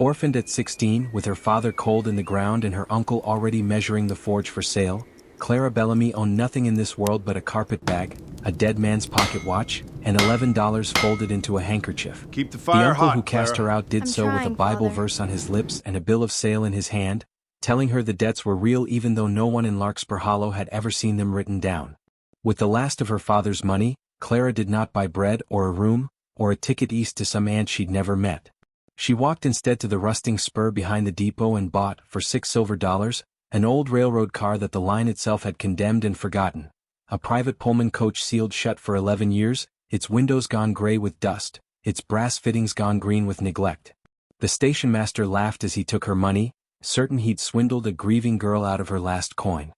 Orphaned at 16, with her father cold in the ground and her uncle already measuring the forge for sale, Clara Bellamy owned nothing in this world but a carpet bag, a dead man's pocket watch, and $11 folded into a handkerchief. Keep the The fire uncle hot, who cast Clara. her out did I'm so with a trying, Bible Father. verse on his lips and a bill of sale in his hand, telling her the debts were real even though no one in Larkspur Hollow had ever seen them written down. With the last of her father's money, Clara did not buy bread or a room, or a ticket east to some aunt she'd never met. She walked instead to the rusting spur behind the depot and bought, for $6 silver, an old railroad car that the line itself had condemned and forgotten. A private Pullman coach sealed shut for 11 years, its windows gone gray with dust, its brass fittings gone green with neglect. The station master laughed as he took her money, certain he'd swindled a grieving girl out of her last coin.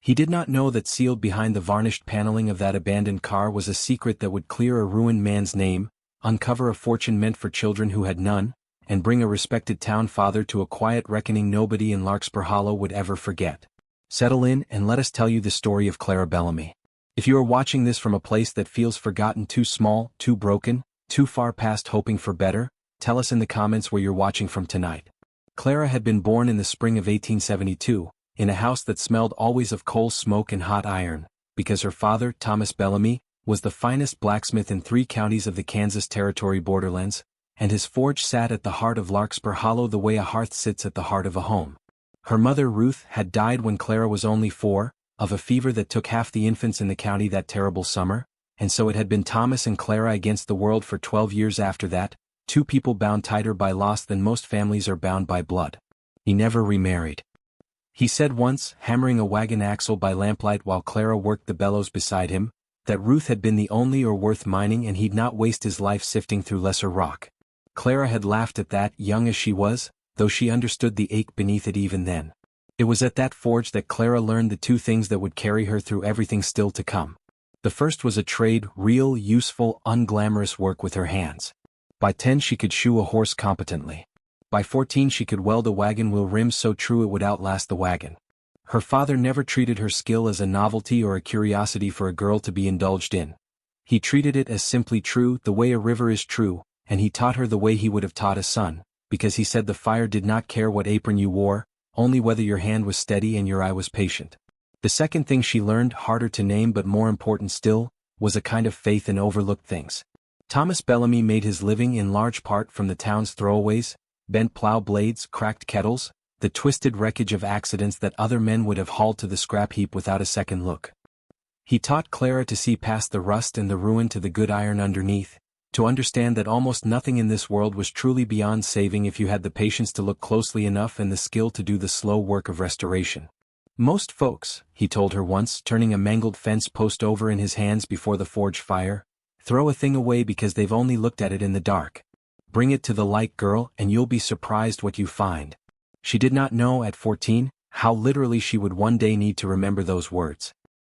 He did not know that sealed behind the varnished paneling of that abandoned car was a secret that would clear a ruined man's name, uncover a fortune meant for children who had none, and bring a respected town father to a quiet reckoning nobody in Larkspur Hollow would ever forget. Settle in and let us tell you the story of Clara Bellamy. If you are watching this from a place that feels forgotten, too small, too broken, too far past hoping for better, tell us in the comments where you're watching from tonight. Clara had been born in the spring of 1872, in a house that smelled always of coal smoke and hot iron, because her father, Thomas Bellamy, was the finest blacksmith in 3 counties of the Kansas Territory borderlands, and his forge sat at the heart of Larkspur Hollow the way a hearth sits at the heart of a home. Her mother Ruth had died when Clara was only 4, of a fever that took half the infants in the county that terrible summer, and so it had been Thomas and Clara against the world for 12 years after that, 2 people bound tighter by loss than most families are bound by blood. He never remarried. He said once, hammering a wagon axle by lamplight while Clara worked the bellows beside him, that Ruth had been the only or worth mining and he'd not waste his life sifting through lesser rock. Clara had laughed at that, young as she was, though she understood the ache beneath it even then. It was at that forge that Clara learned the 2 things that would carry her through everything still to come. The first was a trade, real, useful, unglamorous work with her hands. By 10 she could shoe a horse competently. By 14 she could weld a wagon wheel rim so true it would outlast the wagon. Her father never treated her skill as a novelty or a curiosity for a girl to be indulged in. He treated it as simply true, the way a river is true, and he taught her the way he would have taught a son, because he said the fire did not care what apron you wore, only whether your hand was steady and your eye was patient. The second thing she learned, harder to name but more important still, was a kind of faith in overlooked things. Thomas Bellamy made his living in large part from the town's throwaways, bent plow blades, cracked kettles, the twisted wreckage of accidents that other men would have hauled to the scrap heap without a second look. He taught Clara to see past the rust and the ruin to the good iron underneath, to understand that almost nothing in this world was truly beyond saving if you had the patience to look closely enough and the skill to do the slow work of restoration. Most folks, he told her once, turning a mangled fence post over in his hands before the forge fire, throw a thing away because they've only looked at it in the dark. Bring it to the light, girl, and you'll be surprised what you find. She did not know, at 14, how literally she would one day need to remember those words.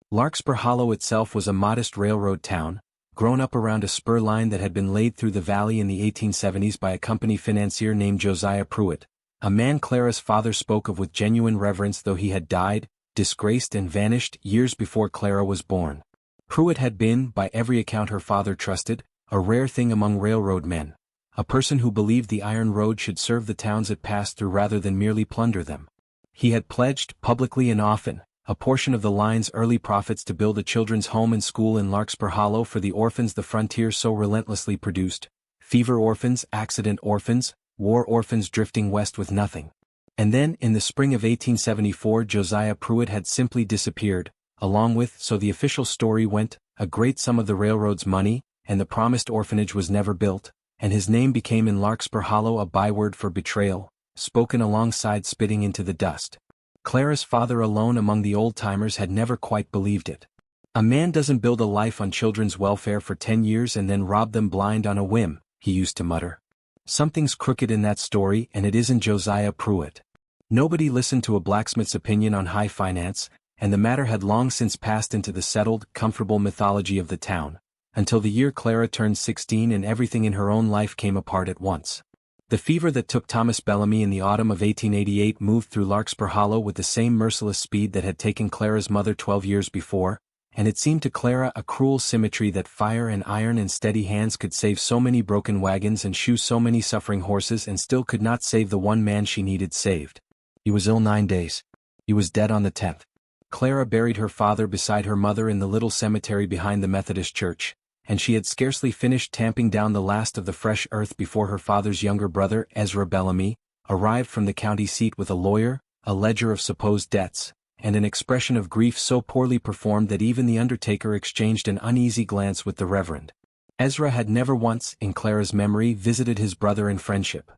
Larkspur Hollow itself was a modest railroad town, grown up around a spur line that had been laid through the valley in the 1870s by a company financier named Josiah Pruitt, a man Clara's father spoke of with genuine reverence though he had died, disgraced and vanished years before Clara was born. Pruitt had been, by every account her father trusted, a rare thing among railroad men, a person who believed the iron road should serve the towns it passed through rather than merely plunder them. He had pledged, publicly and often, a portion of the line's early profits to build a children's home and school in Larkspur Hollow for the orphans the frontier so relentlessly produced, fever orphans, accident orphans, war orphans drifting west with nothing. And then, in the spring of 1874, Josiah Pruitt had simply disappeared, along with, so the official story went, a great sum of the railroad's money, and the promised orphanage was never built, and his name became in Larkspur Hollow a byword for betrayal, spoken alongside spitting into the dust. Clara's father alone among the old-timers had never quite believed it. A man doesn't build a life on children's welfare for 10 years and then rob them blind on a whim, he used to mutter. Something's crooked in that story and it isn't Josiah Pruitt. Nobody listened to a blacksmith's opinion on high finance, and the matter had long since passed into the settled, comfortable mythology of the town, until the year Clara turned 16 and everything in her own life came apart at once. The fever that took Thomas Bellamy in the autumn of 1888 moved through Larkspur Hollow with the same merciless speed that had taken Clara's mother 12 years before, and it seemed to Clara a cruel symmetry that fire and iron and steady hands could save so many broken wagons and shoe so many suffering horses and still could not save the one man she needed saved. He was ill 9 days. He was dead on the 10th. Clara buried her father beside her mother in the little cemetery behind the Methodist church, and she had scarcely finished tamping down the last of the fresh earth before her father's younger brother, Ezra Bellamy, arrived from the county seat with a lawyer, a ledger of supposed debts, and an expression of grief so poorly performed that even the undertaker exchanged an uneasy glance with the Reverend. Ezra had never once, in Clara's memory, visited his brother in friendship.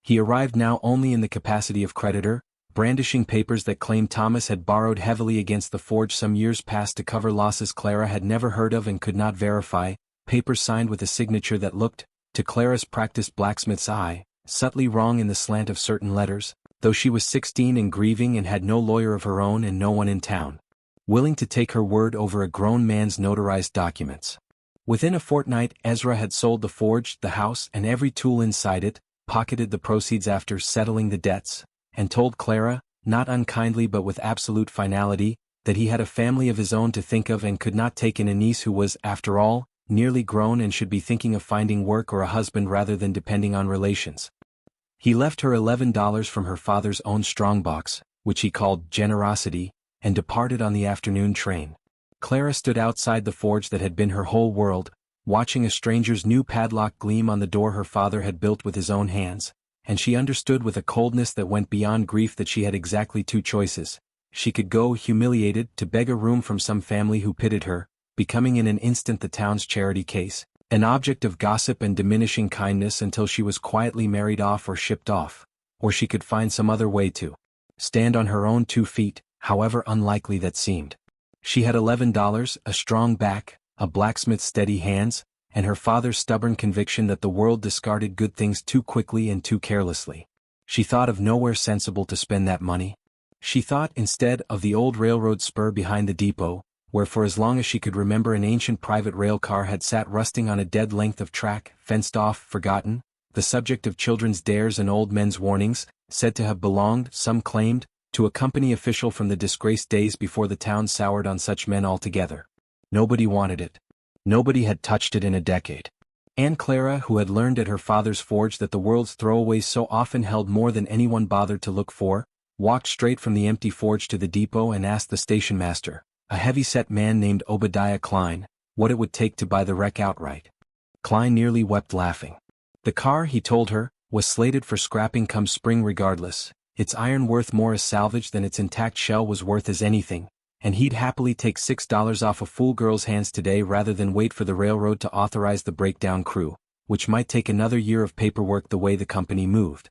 He arrived now only in the capacity of creditor, brandishing papers that claimed Thomas had borrowed heavily against the forge some years past to cover losses Clara had never heard of and could not verify, papers signed with a signature that looked, to Clara's practiced blacksmith's eye, subtly wrong in the slant of certain letters, though she was 16 and grieving and had no lawyer of her own and no one in town willing to take her word over a grown man's notarized documents. Within a fortnight Ezra had sold the forge, the house, and every tool inside it, pocketed the proceeds after settling the debts, and told Clara, not unkindly but with absolute finality, that he had a family of his own to think of and could not take in a niece who was, after all, nearly grown and should be thinking of finding work or a husband rather than depending on relations. He left her $11 from her father's own strongbox, which he called generosity, and departed on the afternoon train. Clara stood outside the forge that had been her whole world, watching a stranger's new padlock gleam on the door her father had built with his own hands, and she understood with a coldness that went beyond grief that she had exactly two choices. She could go humiliated to beg a room from some family who pitied her, becoming in an instant the town's charity case, an object of gossip and diminishing kindness until she was quietly married off or shipped off, or she could find some other way to stand on her own 2 feet, however unlikely that seemed. She had $11, a strong back, a blacksmith's steady hands, and her father's stubborn conviction that the world discarded good things too quickly and too carelessly. She thought of nowhere sensible to spend that money. She thought instead of the old railroad spur behind the depot, where for as long as she could remember an ancient private rail car had sat rusting on a dead length of track, fenced off, forgotten, the subject of children's dares and old men's warnings, said to have belonged, some claimed, to a company official from the disgraced days before the town soured on such men altogether. Nobody wanted it. Nobody had touched it in a decade. Aunt Clara, who had learned at her father's forge that the world's throwaways so often held more than anyone bothered to look for, walked straight from the empty forge to the depot and asked the station master, a heavy-set man named Obadiah Klein, what it would take to buy the wreck outright. Klein nearly wept laughing. The car, he told her, was slated for scrapping come spring regardless, its iron worth more as salvage than its intact shell was worth as anything, and he'd happily take $6 off a fool girl's hands today rather than wait for the railroad to authorize the breakdown crew, which might take another year of paperwork the way the company moved.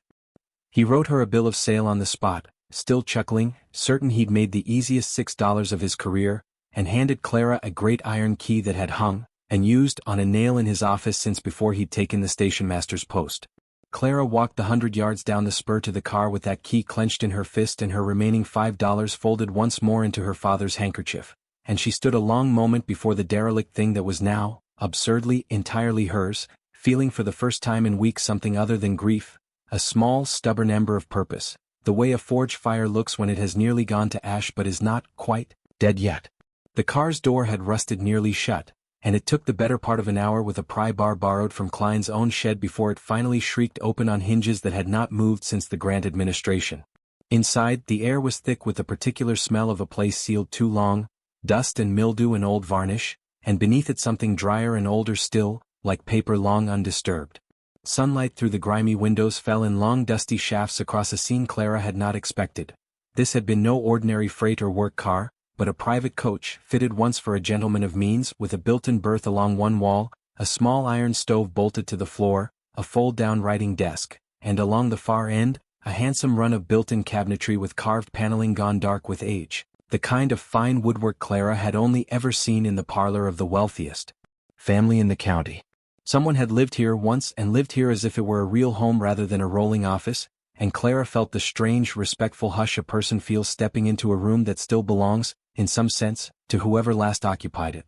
He wrote her a bill of sale on the spot, still chuckling, certain he'd made the easiest $6 of his career, and handed Clara a great iron key that had hung, and used, on a nail in his office since before he'd taken the station master's post. Clara walked the 100 yards down the spur to the car with that key clenched in her fist and her remaining $5 folded once more into her father's handkerchief, and she stood a long moment before the derelict thing that was now, absurdly, entirely hers, feeling for the first time in weeks something other than grief, a small, stubborn ember of purpose, the way a forge fire looks when it has nearly gone to ash but is not quite dead yet. The car's door had rusted nearly shut, and it took the better part of an hour with a pry bar borrowed from Klein's own shed before it finally shrieked open on hinges that had not moved since the Grant administration. Inside, the air was thick with the particular smell of a place sealed too long, dust and mildew and old varnish, and beneath it something drier and older still, like paper long undisturbed. Sunlight through the grimy windows fell in long dusty shafts across a scene Clara had not expected. This had been no ordinary freight or work car, but a private coach, fitted once for a gentleman of means, with a built-in berth along one wall, a small iron stove bolted to the floor, a fold-down writing desk, and along the far end, a handsome run of built-in cabinetry with carved paneling gone dark with age, the kind of fine woodwork Clara had only ever seen in the parlor of the wealthiest family in the county. Someone had lived here once and lived here as if it were a real home rather than a rolling office, and Clara felt the strange, respectful hush a person feels stepping into a room that still belongs, in some sense, to whoever last occupied it.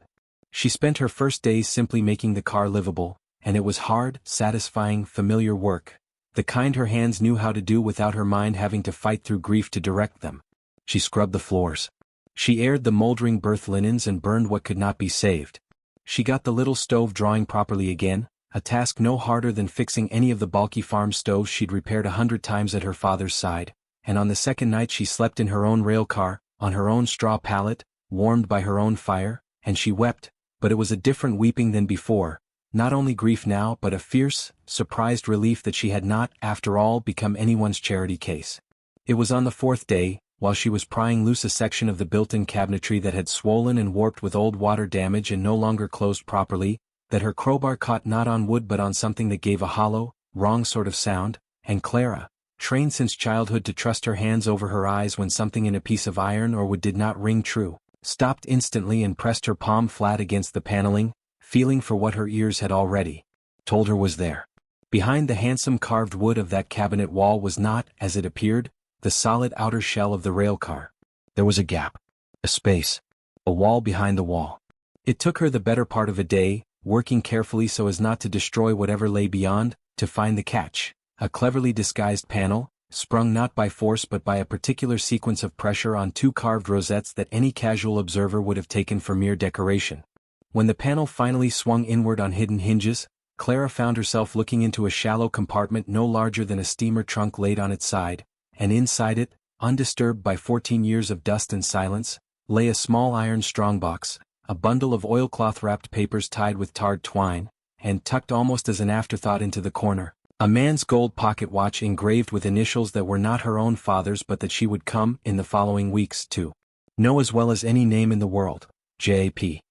She spent her first days simply making the car livable, and it was hard, satisfying, familiar work, the kind her hands knew how to do without her mind having to fight through grief to direct them. She scrubbed the floors. She aired the moldering berth linens and burned what could not be saved. She got the little stove drawing properly again, a task no harder than fixing any of the bulky farm stoves she'd repaired 100 times at her father's side, and on the second night she slept in her own rail car, on her own straw pallet, warmed by her own fire, and she wept, but it was a different weeping than before, not only grief now but a fierce, surprised relief that she had not, after all, become anyone's charity case. It was on the fourth day, while she was prying loose a section of the built-in cabinetry that had swollen and warped with old water damage and no longer closed properly, that her crowbar caught not on wood but on something that gave a hollow, wrong sort of sound, and Clara, trained since childhood to trust her hands over her eyes when something in a piece of iron or wood did not ring true, stopped instantly and pressed her palm flat against the paneling, feeling for what her ears had already told her was there. Behind the handsome carved wood of that cabinet wall was not, as it appeared, the solid outer shell of the railcar. There was a gap, a space, a wall behind the wall. It took her the better part of a day, working carefully so as not to destroy whatever lay beyond, to find the catch, a cleverly disguised panel, sprung not by force but by a particular sequence of pressure on two carved rosettes that any casual observer would have taken for mere decoration. When the panel finally swung inward on hidden hinges, Clara found herself looking into a shallow compartment no larger than a steamer trunk laid on its side, and inside it, undisturbed by 14 years of dust and silence, lay a small iron strongbox, a bundle of oilcloth-wrapped papers tied with tarred twine, and tucked almost as an afterthought into the corner, a man's gold pocket watch engraved with initials that were not her own father's but that she would come, in the following weeks, to know as well as any name in the world, J.P.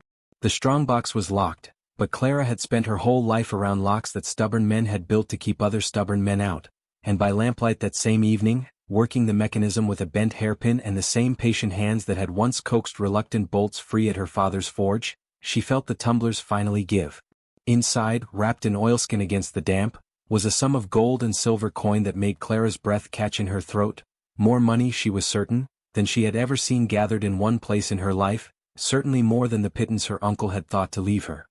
The strongbox was locked, but Clara had spent her whole life around locks that stubborn men had built to keep other stubborn men out, and by lamplight that same evening, working the mechanism with a bent hairpin and the same patient hands that had once coaxed reluctant bolts free at her father's forge, she felt the tumblers finally give. Inside, wrapped in oilskin against the damp, was a sum of gold and silver coin that made Clara's breath catch in her throat, more money, she was certain, than she had ever seen gathered in one place in her life, certainly more than the pittance her uncle had thought to leave her.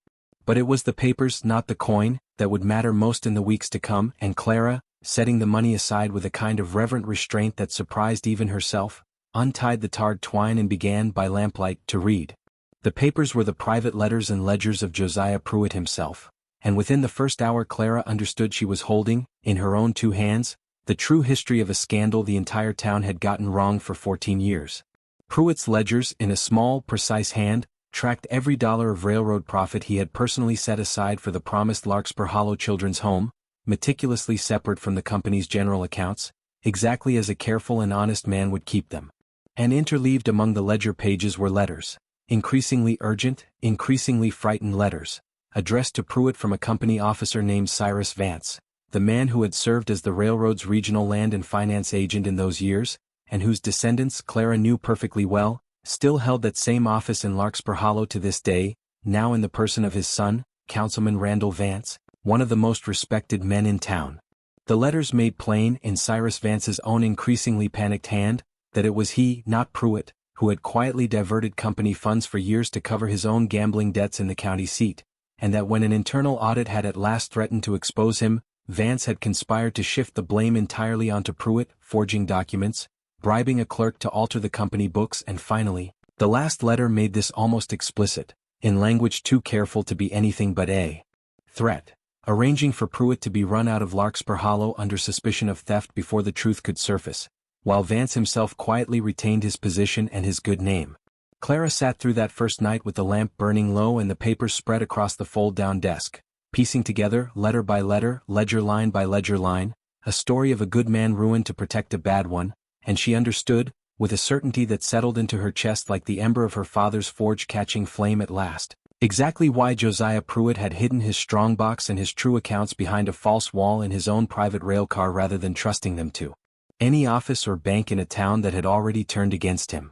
But it was the papers, not the coin, that would matter most in the weeks to come, and Clara, setting the money aside with a kind of reverent restraint that surprised even herself, untied the tarred twine and began, by lamplight, to read. The papers were the private letters and ledgers of Josiah Pruitt himself, and within the first hour Clara understood she was holding, in her own two hands, the true history of a scandal the entire town had gotten wrong for 14 years. Pruitt's ledgers, in a small, precise hand, tracked every dollar of railroad profit he had personally set aside for the promised Larkspur Hollow Children's Home, meticulously separate from the company's general accounts, exactly as a careful and honest man would keep them. And interleaved among the ledger pages were letters, increasingly urgent, increasingly frightened letters, addressed to Pruitt from a company officer named Cyrus Vance, the man who had served as the railroad's regional land and finance agent in those years, and whose descendants Clara knew perfectly well, still held that same office in Larkspur Hollow to this day, now in the person of his son, Councilman Randall Vance, one of the most respected men in town. The letters made plain, in Cyrus Vance's own increasingly panicked hand, that it was he, not Pruitt, who had quietly diverted company funds for years to cover his own gambling debts in the county seat, and that when an internal audit had at last threatened to expose him, Vance had conspired to shift the blame entirely onto Pruitt, forging documents, bribing a clerk to alter the company books, and finally, the last letter made this almost explicit, in language too careful to be anything but a threat, arranging for Pruitt to be run out of Larkspur Hollow under suspicion of theft before the truth could surface, while Vance himself quietly retained his position and his good name. Clara sat through that first night with the lamp burning low and the papers spread across the fold-down desk, piecing together, letter by letter, ledger line by ledger line, a story of a good man ruined to protect a bad one, and she understood, with a certainty that settled into her chest like the ember of her father's forge catching flame at last, exactly why Josiah Pruitt had hidden his strongbox and his true accounts behind a false wall in his own private railcar rather than trusting them to any office or bank in a town that had already turned against him.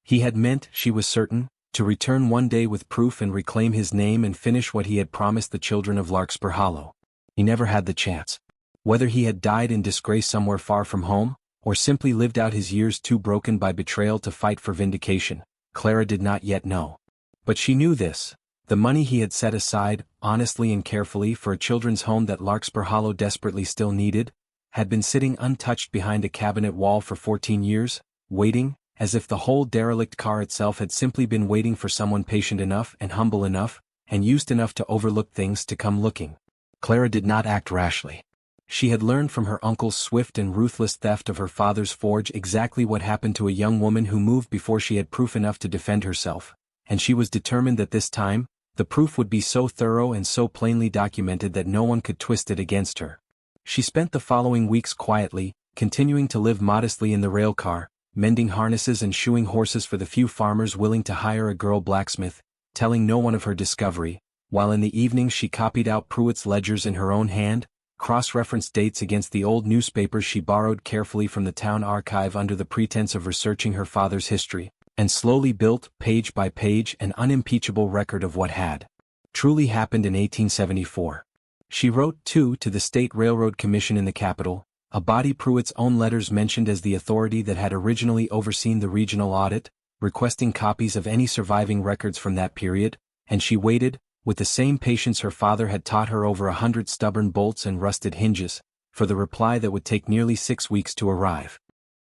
He had meant, she was certain, to return one day with proof and reclaim his name and finish what he had promised the children of Larkspur Hollow. He never had the chance. Whether he had died in disgrace somewhere far from home, or simply lived out his years too broken by betrayal to fight for vindication, Clara did not yet know. But she knew this: the money he had set aside, honestly and carefully, for a children's home that Larkspur Hollow desperately still needed, had been sitting untouched behind a cabinet wall for 14 years, waiting, as if the whole derelict car itself had simply been waiting for someone patient enough and humble enough, and used enough to overlook things to come looking. Clara did not act rashly. She had learned from her uncle's swift and ruthless theft of her father's forge exactly what happened to a young woman who moved before she had proof enough to defend herself, and she was determined that this time, the proof would be so thorough and so plainly documented that no one could twist it against her. She spent the following weeks quietly, continuing to live modestly in the rail car, mending harnesses and shoeing horses for the few farmers willing to hire a girl blacksmith, telling no one of her discovery, while in the evenings she copied out Pruitt's ledgers in her own hand, cross-referenced dates against the old newspapers she borrowed carefully from the town archive under the pretense of researching her father's history, and slowly built, page by page, an unimpeachable record of what had truly happened in 1874. She wrote, too, to the State Railroad Commission in the capital, a body Pruitt's own letters mentioned as the authority that had originally overseen the regional audit, requesting copies of any surviving records from that period, and she waited, with the same patience her father had taught her over 100 stubborn bolts and rusted hinges, for the reply that would take nearly 6 weeks to arrive.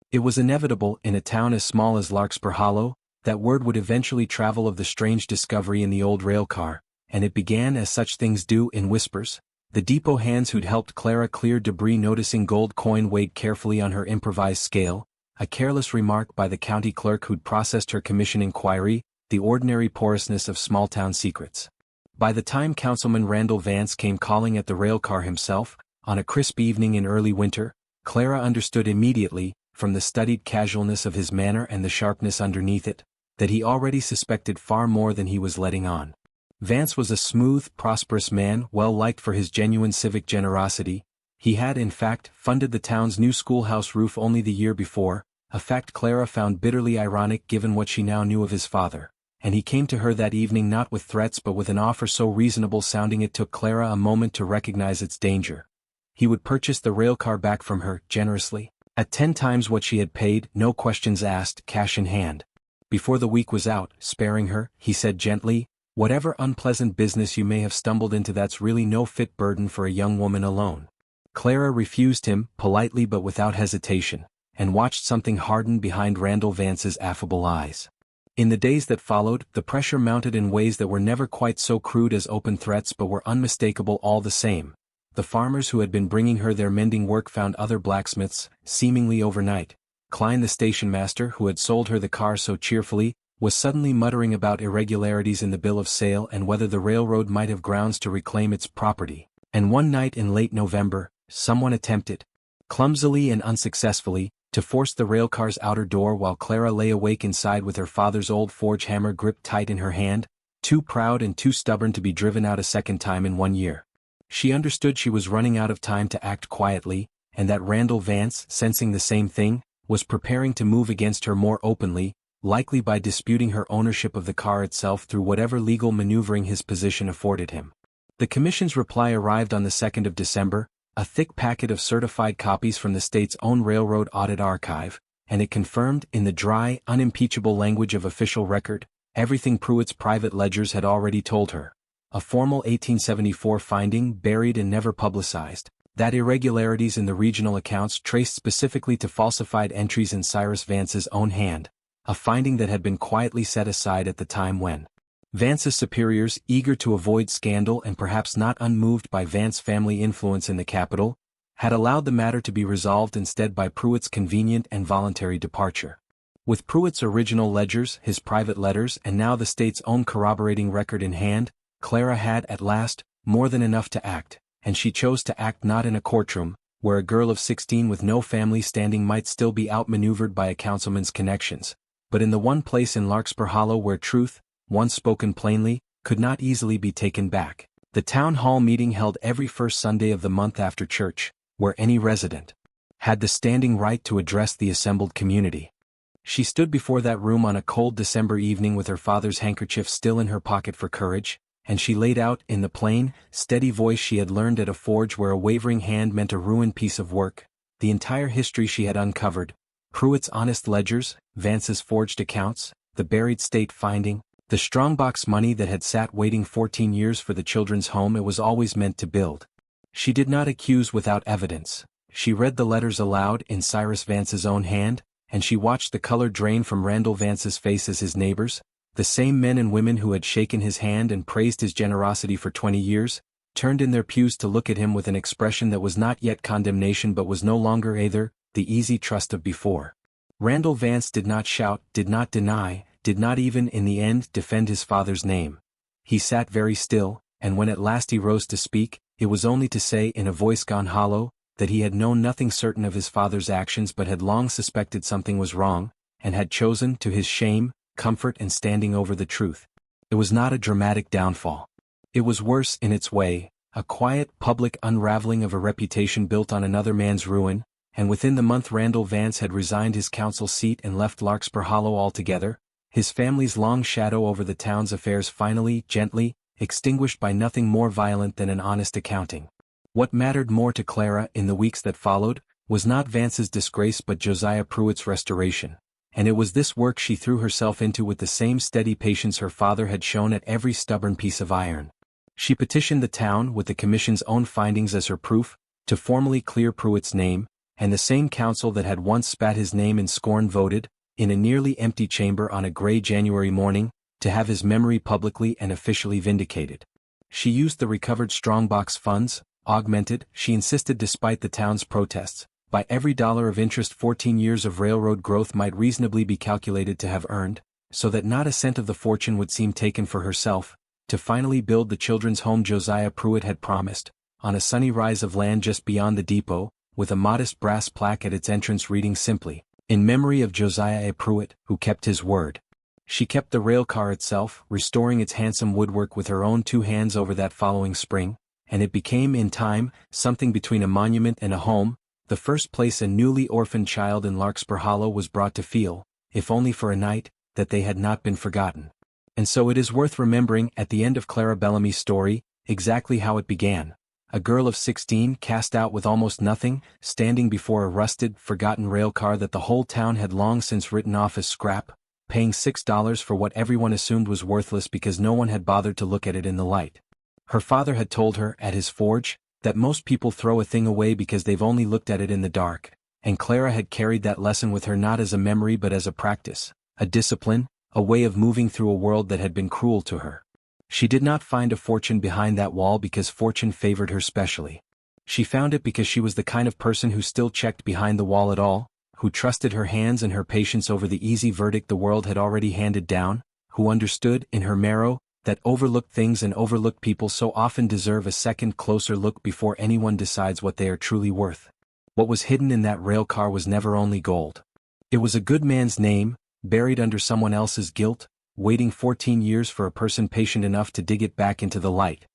It was inevitable, in a town as small as Larkspur Hollow, that word would eventually travel of the strange discovery in the old rail car, and it began as such things do, in whispers. The depot hands who'd helped Clara clear debris noticing gold coin weighed carefully on her improvised scale, a careless remark by the county clerk who'd processed her commission inquiry, the ordinary porousness of small-town secrets. By the time Councilman Randall Vance came calling at the rail car himself, on a crisp evening in early winter, Clara understood immediately, from the studied casualness of his manner and the sharpness underneath it, that he already suspected far more than he was letting on. Vance was a smooth, prosperous man, well liked for his genuine civic generosity. He had, in fact, funded the town's new schoolhouse roof only the year before, a fact Clara found bitterly ironic given what she now knew of his father, and he came to her that evening not with threats but with an offer so reasonable sounding it took Clara a moment to recognize its danger. He would purchase the railcar back from her, generously, at 10 times what she had paid, no questions asked, cash in hand. Before the week was out, sparing her, he said gently, "Whatever unpleasant business you may have stumbled into, that's really no fit burden for a young woman alone." Clara refused him, politely but without hesitation, and watched something harden behind Randall Vance's affable eyes. In the days that followed, the pressure mounted in ways that were never quite so crude as open threats but were unmistakable all the same. The farmers who had been bringing her their mending work found other blacksmiths, seemingly overnight. Klein the station master who had sold her the car so cheerfully, was suddenly muttering about irregularities in the bill of sale and whether the railroad might have grounds to reclaim its property. And one night in late November, someone attempted, clumsily and unsuccessfully, to force the railcar's outer door while Clara lay awake inside with her father's old forge hammer gripped tight in her hand, too proud and too stubborn to be driven out a second time in 1 year. She understood she was running out of time to act quietly, and that Randall Vance, sensing the same thing, was preparing to move against her more openly, likely by disputing her ownership of the car itself through whatever legal maneuvering his position afforded him. The commission's reply arrived on the 2nd of December, a thick packet of certified copies from the state's own railroad audit archive, and it confirmed, in the dry, unimpeachable language of official record, everything Pruitt's private ledgers had already told her. A formal 1874 finding buried and never publicized, that irregularities in the regional accounts traced specifically to falsified entries in Cyrus Vance's own hand, a finding that had been quietly set aside at the time when Vance's superiors, eager to avoid scandal and perhaps not unmoved by Vance family influence in the capital, had allowed the matter to be resolved instead by Pruitt's convenient and voluntary departure. With Pruitt's original ledgers, his private letters, and now the state's own corroborating record in hand, Clara had, at last, more than enough to act, and she chose to act not in a courtroom, where a girl of 16 with no family standing might still be outmaneuvered by a councilman's connections, but in the one place in Larkspur Hollow where truth, once spoken plainly, could not easily be taken back. The town hall meeting held every first Sunday of the month after church, where any resident had the standing right to address the assembled community. She stood before that room on a cold December evening with her father's handkerchief still in her pocket for courage, and she laid out, in the plain, steady voice she had learned at a forge where a wavering hand meant a ruined piece of work, the entire history she had uncovered, Pruitt's honest ledgers, Vance's forged accounts, the buried state finding, the strongbox money that had sat waiting 14 years for the children's home it was always meant to build. She did not accuse without evidence. She read the letters aloud in Cyrus Vance's own hand, and she watched the color drain from Randall Vance's face as his neighbors, the same men and women who had shaken his hand and praised his generosity for 20 years, turned in their pews to look at him with an expression that was not yet condemnation but was no longer either, the easy trust of before. Randall Vance did not shout, did not deny, did not even in the end defend his father's name. He sat very still, and when at last he rose to speak, it was only to say in a voice gone hollow, that he had known nothing certain of his father's actions but had long suspected something was wrong, and had chosen, to his shame, comfort and standing over the truth. It was not a dramatic downfall. It was worse in its way, a quiet public unraveling of a reputation built on another man's ruin, and within the month Randall Vance had resigned his council seat and left Larkspur Hollow altogether, his family's long shadow over the town's affairs finally, gently, extinguished by nothing more violent than an honest accounting. What mattered more to Clara in the weeks that followed, was not Vance's disgrace but Josiah Pruitt's restoration, and it was this work she threw herself into with the same steady patience her father had shown at every stubborn piece of iron. She petitioned the town, with the commission's own findings as her proof, to formally clear Pruitt's name, and the same council that had once spat his name in scorn voted, in a nearly empty chamber on a gray January morning, to have his memory publicly and officially vindicated. She used the recovered strongbox funds, augmented, she insisted despite the town's protests, by every dollar of interest 14 years of railroad growth might reasonably be calculated to have earned, so that not a cent of the fortune would seem taken for herself, to finally build the children's home Josiah Pruitt had promised, on a sunny rise of land just beyond the depot, with a modest brass plaque at its entrance reading simply, "In memory of Josiah A. Pruitt, who kept his word." She kept the railcar itself, restoring its handsome woodwork with her own 2 hands over that following spring, and it became in time, something between a monument and a home, the first place a newly orphaned child in Larkspur Hollow was brought to feel, if only for a night, that they had not been forgotten. And so it is worth remembering at the end of Clara Bellamy's story, exactly how it began. A girl of 16 cast out with almost nothing, standing before a rusted, forgotten railcar that the whole town had long since written off as scrap, paying $6 for what everyone assumed was worthless because no one had bothered to look at it in the light. Her father had told her, at his forge, that most people throw a thing away because they've only looked at it in the dark, and Clara had carried that lesson with her not as a memory but as a practice, a discipline, a way of moving through a world that had been cruel to her. She did not find a fortune behind that wall because fortune favored her specially. She found it because she was the kind of person who still checked behind the wall at all, who trusted her hands and her patience over the easy verdict the world had already handed down, who understood, in her marrow, that overlooked things and overlooked people so often deserve a second closer look before anyone decides what they are truly worth. What was hidden in that railcar was never only gold. It was a good man's name, buried under someone else's guilt, waiting 14 years for a person patient enough to dig it back into the light.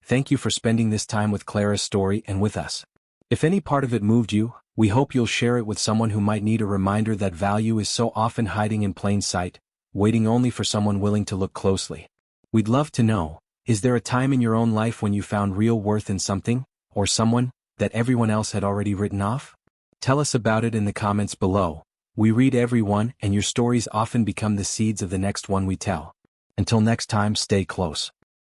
Thank you for spending this time with Clara's story and with us. If any part of it moved you, we hope you'll share it with someone who might need a reminder that value is so often hiding in plain sight, waiting only for someone willing to look closely. We'd love to know, is there a time in your own life when you found real worth in something, or someone, that everyone else had already written off? Tell us about it in the comments below. We read every one, and your stories often become the seeds of the next one we tell. Until next time, stay close.